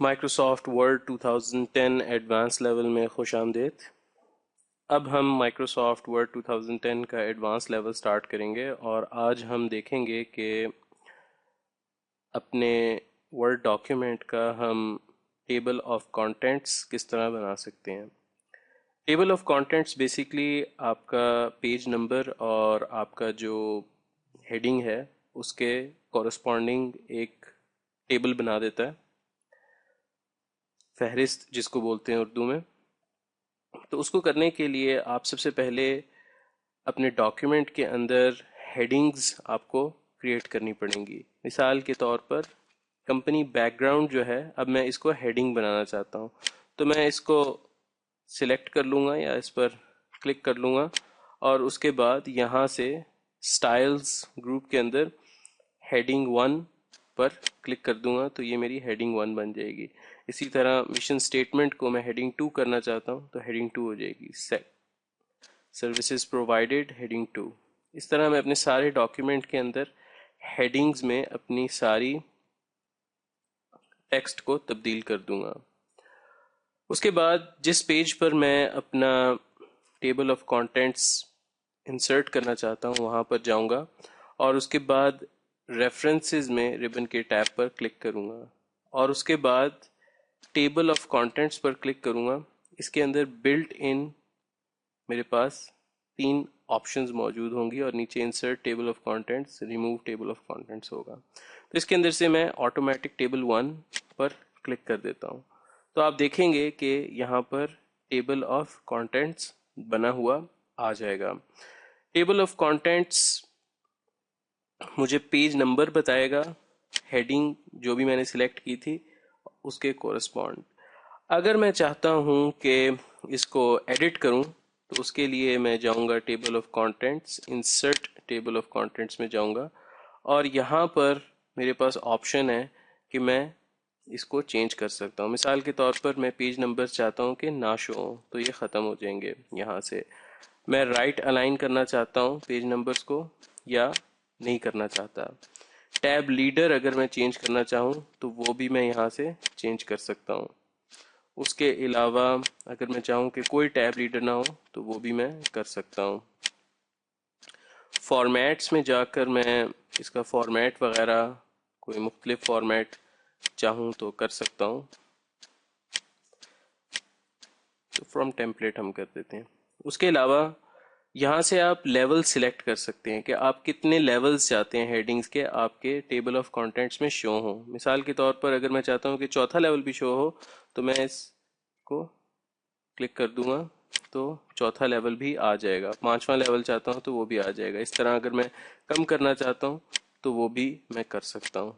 Microsoft word 2010 advance level میں خوش آمدید۔ اب ہم مائکروسافٹ ورڈ 2010 کا ایڈوانس لیول سٹارٹ کریں گے اور آج ہم دیکھیں گے کہ اپنے ورڈ ڈاکیومنٹ کا ہم ٹیبل آف کانٹینٹس کس طرح بنا سکتے ہیں۔ ٹیبل آف کانٹینٹس بیسیکلی آپ کا پیج نمبر اور آپ کا جو ہیڈنگ ہے اس کے کورسپونڈنگ ایک ٹیبل بنا دیتا ہے، فہرست جس کو بولتے ہیں اردو میں۔ تو اس کو کرنے کے لیے آپ سب سے پہلے اپنے ڈاکیومنٹ کے اندر ہیڈنگز آپ کو کریٹ کرنی پڑیں گی۔ مثال کے طور پر کمپنی بیک گراؤنڈ جو ہے، اب میں اس کو ہیڈنگ بنانا چاہتا ہوں، تو میں اس کو سلیکٹ کر لوں گا یا اس پر کلک کر لوں گا اور اس کے بعد یہاں سے سٹائلز گروپ کے اندر ہیڈنگ 1 پر کلک کر دوں گا تو یہ میری ہیڈنگ 1 بن جائے گی۔ اسی طرح مشن سٹیٹمنٹ کو میں ہیڈنگ 2 کرنا چاہتا ہوں تو ہیڈنگ 2 ہو جائے گی، سروسز پرووائڈیڈ ہیڈنگ 2۔ اس طرح میں اپنے سارے ڈاکیومنٹ کے اندر ہیڈنگز میں اپنی ساری ٹیکسٹ کو تبدیل کر دوں گا۔ اس کے بعد جس پیج پر میں اپنا ٹیبل آف کانٹینٹس انسرٹ کرنا چاہتا ہوں وہاں پر جاؤں گا اور اس کے بعد ریفرنسز میں ریبن کے ٹیب پر کلک کروں گا اور اس کے بعد table of contents per click کروں گا۔ اس کے اندر بلٹ ان میرے پاس 3 آپشنز موجود ہوں گی اور نیچے insert table of contents, remove table of contents ہوگا۔ تو اس کے اندر سے میں آٹومیٹک ٹیبل 1 پر کلک کر دیتا ہوں تو آپ دیکھیں گے کہ یہاں پر ٹیبل آف کانٹینٹس بنا ہوا آ جائے گا۔ ٹیبل آف کانٹینٹس مجھے پیج نمبر بتائے گا، ہیڈنگ جو بھی میں نے سلیکٹ کی تھی اس کے کورسپونڈ۔ اگر میں چاہتا ہوں کہ اس کو ایڈٹ کروں تو اس کے لیے میں جاؤں گا table of contents, insert table of contents میں جاؤں گا اور یہاں پر میرے پاس آپشن ہے کہ میں اس کو چینج کر سکتا ہوں۔ مثال کے طور پر میں پیج نمبر چاہتا ہوں کہ نہ شو ہوں تو یہ ختم ہو جائیں گے یہاں سے۔ میں رائٹ الائن کرنا چاہتا ہوں پیج نمبرز کو یا نہیں کرنا چاہتا۔ ٹیب لیڈر اگر میں چینج کرنا چاہوں تو وہ بھی میں یہاں سے چینج کر سکتا ہوں۔ اس کے علاوہ اگر میں چاہوں کہ کوئی ٹیب لیڈر نہ ہو تو وہ بھی میں کر سکتا ہوں۔ فارمیٹس میں جا کر میں اس کا فارمیٹ وغیرہ کوئی مختلف فارمیٹ چاہوں تو کر سکتا ہوں۔ تو فرام ٹیمپلیٹ ہم کر دیتے ہیں۔ اس کے علاوہ یہاں سے آپ لیول سلیکٹ کر سکتے ہیں کہ آپ کتنے لیولز چاہتے ہیں ہیڈنگز کے آپ کے ٹیبل آف کانٹینٹس میں شو ہوں۔ مثال کے طور پر اگر میں چاہتا ہوں کہ چوتھا لیول بھی شو ہو تو میں اس کو کلک کر دوں گا تو چوتھا لیول بھی آ جائے گا۔ 5واں لیول چاہتا ہوں تو وہ بھی آ جائے گا۔ اس طرح اگر میں کم کرنا چاہتا ہوں تو وہ بھی میں کر سکتا ہوں۔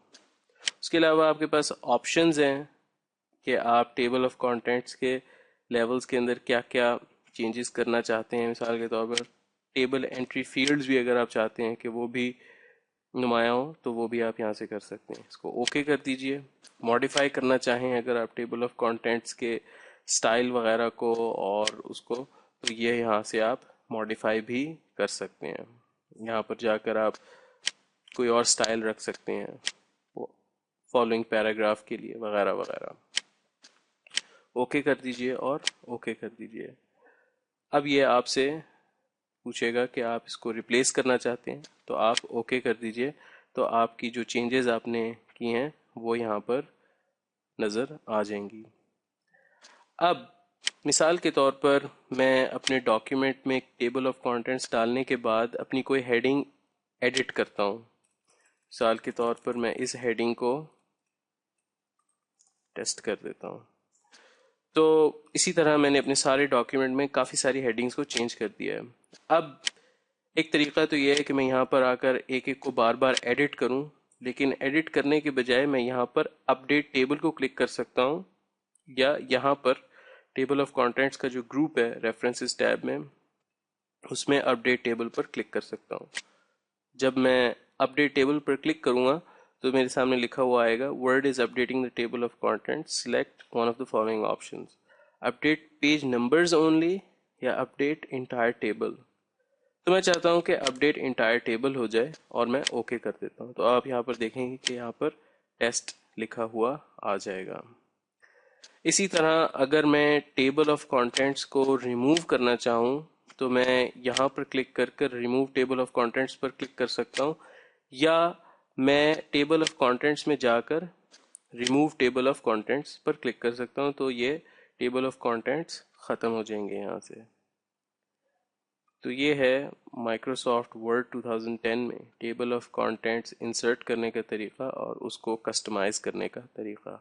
اس کے علاوہ آپ کے پاس آپشنز ہیں کہ آپ ٹیبل آف کانٹینٹس کے لیولز کے اندر کیا کیا چینجز کرنا چاہتے ہیں۔ مثال کے طور پر ٹیبل انٹری فیلڈز بھی اگر آپ چاہتے ہیں کہ وہ بھی نمایاں ہوں تو وہ بھی آپ یہاں سے کر سکتے ہیں۔ اس کو اوکے کر دیجئے۔ ماڈیفائی کرنا چاہیں اگر آپ ٹیبل آف کانٹینٹس کے سٹائل وغیرہ کو اور اس کو، تو یہ یہاں سے آپ ماڈیفائی بھی کر سکتے ہیں۔ یہاں پر جا کر آپ کوئی اور سٹائل رکھ سکتے ہیں فالوئنگ پیراگراف کے لیے وغیرہ وغیرہ۔ اوکے کر دیجئے اور اوکے کر دیجئے۔ اب یہ آپ سے پوچھے گا کہ آپ اس کو ریپلیس کرنا چاہتے ہیں تو آپ اوکے کر دیجئے، تو آپ کی جو چینجز آپ نے کی ہیں وہ یہاں پر نظر آ جائیں گی۔ اب مثال کے طور پر میں اپنے ڈاکیومنٹ میں ایک ٹیبل آف کانٹینٹس ڈالنے کے بعد اپنی کوئی ہیڈنگ ایڈٹ کرتا ہوں۔ مثال کے طور پر میں اس ہیڈنگ کو ٹیسٹ کر دیتا ہوں۔ تو اسی طرح میں نے اپنے سارے ڈاکیومنٹ میں کافی ساری ہیڈنگز کو چینج کر دیا ہے۔ اب ایک طریقہ تو یہ ہے کہ میں یہاں پر آ کر ایک ایک کو بار بار ایڈٹ کروں، لیکن ایڈٹ کرنے کے بجائے میں یہاں پر اپڈیٹ ٹیبل کو کلک کر سکتا ہوں یا یہاں پر ٹیبل آف کانٹینٹس کا جو گروپ ہے ریفرنسز ٹیب میں، اس میں اپڈیٹ ٹیبل پر کلک کر سکتا ہوں۔ جب میں اپڈیٹ ٹیبل پر کلک کروں گا تو میرے سامنے لکھا ہوا آئے گا word is updating the table of contents, select one of the following options, update page numbers only یا اپڈیٹ انٹائر ٹیبل۔ تو میں چاہتا ہوں کہ اپڈیٹ انٹائر ٹیبل ہو جائے اور میں اوکے کر دیتا ہوں۔ تو آپ یہاں پر دیکھیں گے کہ یہاں پر ٹیسٹ لکھا ہوا آ جائے گا۔ اسی طرح اگر میں ٹیبل آف کانٹینٹس کو ریموو کرنا چاہوں تو میں یہاں پر کلک کر کر remove table of contents per click کر سکتا ہوں، یا میں ٹیبل آف کانٹینٹس میں جا کر remove table of contents per click کر سکتا ہوں، تو یہ ٹیبل آف کانٹینٹس ختم ہو جائیں گے یہاں سے۔ تو یہ ہے مائکروسافٹ ورڈ 2010 میں ٹیبل آف کانٹینٹس انسرٹ کرنے کا طریقہ اور اس کو کسٹمائز کرنے کا طریقہ۔